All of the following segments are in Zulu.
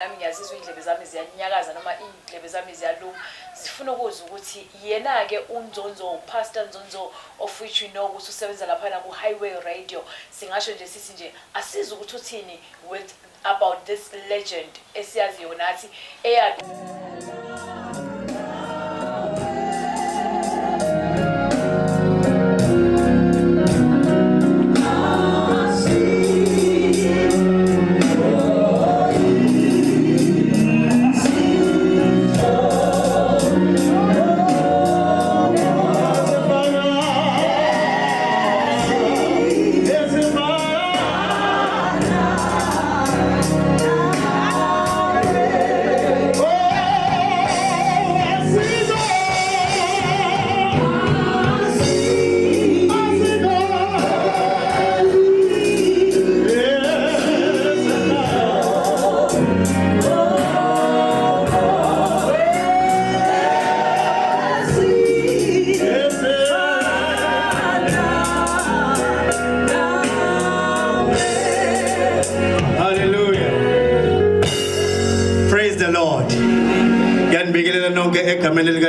ngiyazizwa indlebe zami ziyanyakaza noma indlebe zami ziyaluma zifuna ukuzwa ukuthi yena ke uNzonzo Pastor Nzonzo of which we know ukuthi usebenza lapha ku Highway Radio singasho nje sithi nje asiza ukuthi uthini with about this legend esiyaziyo nathi eyakhe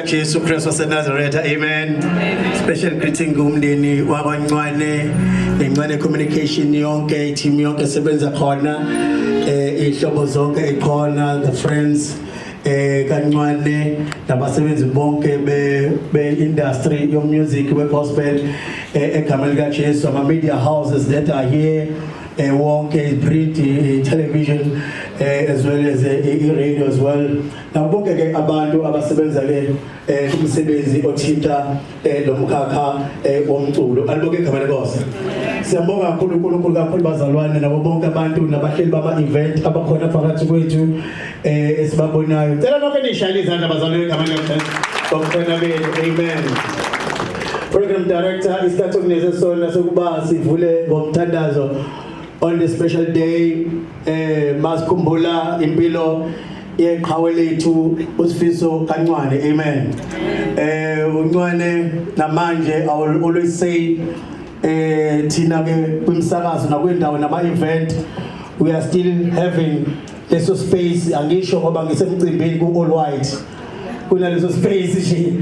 Jesu Christ was Nazareth, amen. Special greeting kumndeni wabancwane nencane communication yonke team yonke sebenza khona ihlobo zonke ikhona the friends kancane nabasebenzi bonke be industry yo music we gospel egama lika Jesu ama media houses that are here wonke print television as well as radio as well now bonke ke abantu abasebenza ke umsebenzi othinta lo mkhakha womculo aliboke igama lenkosi siyabonga kakhulu uNkulunkulu kakhulu bazalwane nabo bonke abantu nabahleli bama event abakhona phakathi kwethu esibabonayo cela nonke nishayile izandla bazalwane igama lenkosi bonke benu amen. Program director isithathukuneze sona sokuba sivule ngomthandazo on the special day masikhumbula impilo yeqhawe lethu uSifiso kaNcwane amen. uNcwane namanje I will always say thina ke kwimsakazo nakwendawo nama event we are still having leso space angisho ngoba ngisemcimbini ku All White kunaleso space nje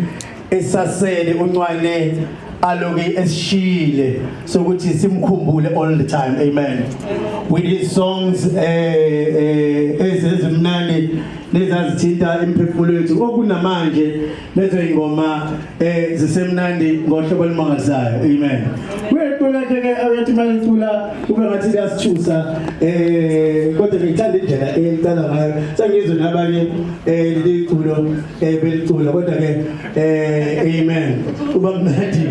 esasele uNcwane aloki esishile sokuthi simkhumbule all the time amen. With his songs ezezimnani nezazithinta imphefumulo yethu okunamanje lezo ingoma zisemnandi ngohlobo olumangalisayo amen. Wethola ke abathi malicula kube ngathi yasithusa kodwa ngithanda indlela elicala ngayo sengizwe nabanye liculo belicula kodwa ke amen kuba mnandi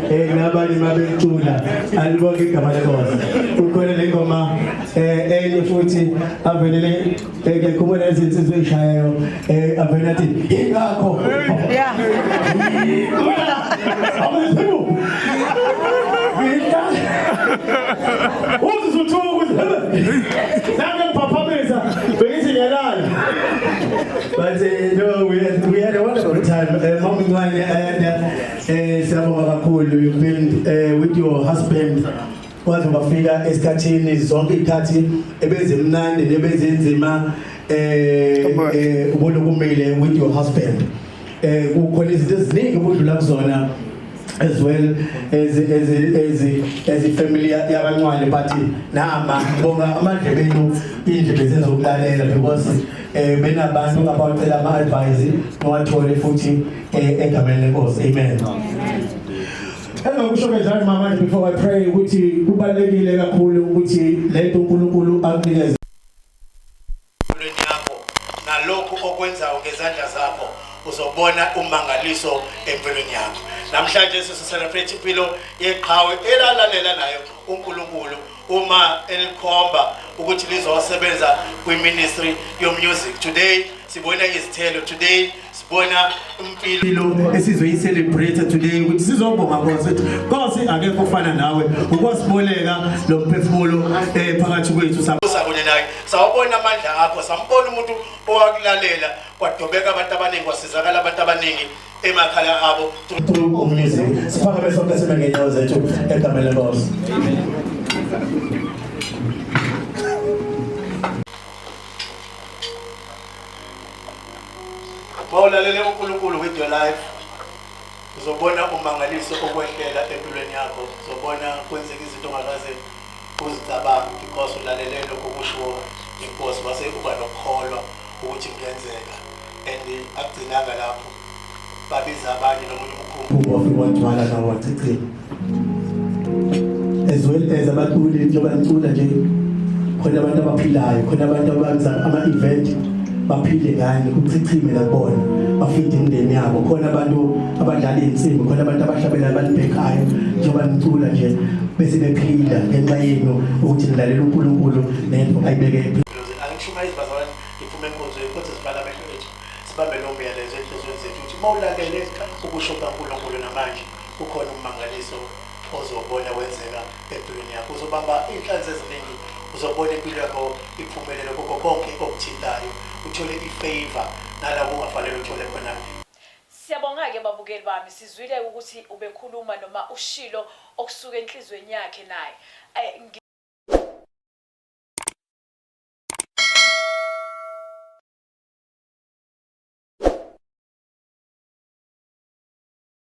ke nabanye mabelicula aliboke igama lenkosi ukhona lengoma enye futhi avelele ke kumele izinsizwe ishayayo avela athi ingakho yeah but no, we had a wonderful time. Mommy Ngwane and siyabonga kakhulu you've been with your husband waze wafika esikhathini zonke ikhathi ebezimnandi nebezenzima ubulukumile with your husband kukhona izinto eziningi obudlula kuzona as well as a family yabancwane but nama bonga amadlebenu indlebe zezokulalela because benabantu abacela ama advice nowathole futhi egameni lenkosi amen. Hello kusho kanjani mama before I pray ukuthi kubalekile kakhulu ukuthi lento uNkulunkulu akunikeze yakho nalokho okwenzayo ngezandla zakho uzobona umangaliso empilweni yakho. Namhlanje sisicelebrate impilo yeqhawe elalalela nayo uNkulunkulu uma elikhomba ukuthi lizosebenza kwiministry yo music. Today sibona izithelo, today sibona impilo esizoyicelebrate today ukuthi sizobonga Nkosi akekho ofana nawe ukwasiboleka lo mphefumulo phakathi kwethu sabusa naye sawubona amandla akho sambona umuntu owakulalela kwadobeka abantu abaningi wasizakala abantu abaningi emakhala abo through music. Siphakame sonke sime ngenyawo zethu egameni lenkosi. Mawulalele uNkulunkulu with your life. Uzobona umangaliso okwehlela empilweni yakho. Uzobona kwenzeka izinto ongakaze uzicabanga because ulalele lokho kusho inkosi base uba nokholwa ukuthi kuyenzeka. And akugcinanga lapho. Babiza abanye nomunye umkhumbi ofika wagcwala nawo wachichile. As well as abaculi njengoba ngicula nje khona abantu abaphilayo, khona abantu abenza ama-event baphile ngani kuchichime labona bafinde imindeni yabo, khona abantu abadlala insimbi, khona abantu abahlabela abantu bekhaya njengoba ngicula nje bese bephila ngenxa yenu ukuthi nilalela uNkulunkulu nento ayibeke empilweni. Angishumayezi bazalwane ngiphume enkonzweni kodwa sibala amehlo ethu sibambe lo myalezo enhlizweni zethu ukuthi mawulalele ukusho kaNkulunkulu namanje kukhona umangaliso ozobona wenzeka empilweni yakho. Uzobamba inhlanzi eziningi, uzobona impilo yakho iphumelele kokho konke okuthintayo, uthole ifavor nalabo ungafanele uthole khona. Siyabonga-ke babukeli bami, sizwile ukuthi ubekhuluma noma ushilo okusuka enhlizweni yakhe naye.